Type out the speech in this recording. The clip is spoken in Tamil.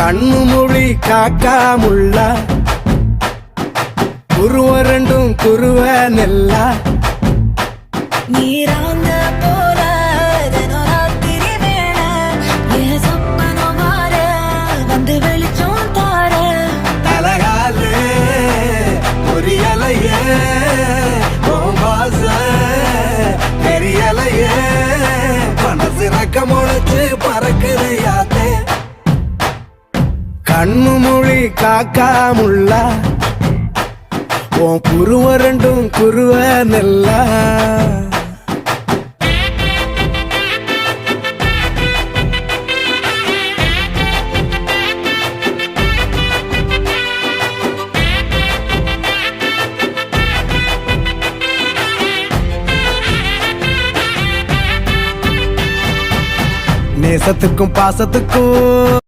கண்ணு மொழி காக்காமுள்ள குருவ ரெண்டும் குருவ நெல்லா நீராங்க போல தினராத்திரி வேண என் சொப்பனம் மாற வந்து வெளிச்சம் தார தலகாலே பொரியலையே வாச பெரியலையே மனசு ரக்க முளைச்சு பறக்குது யாத்தே கண்ணு மொழி காக்காமுள்ள உன் குருவ ரெண்டும் குருவ நெல்லா நேசத்துக்கும் பாசத்துக்கும்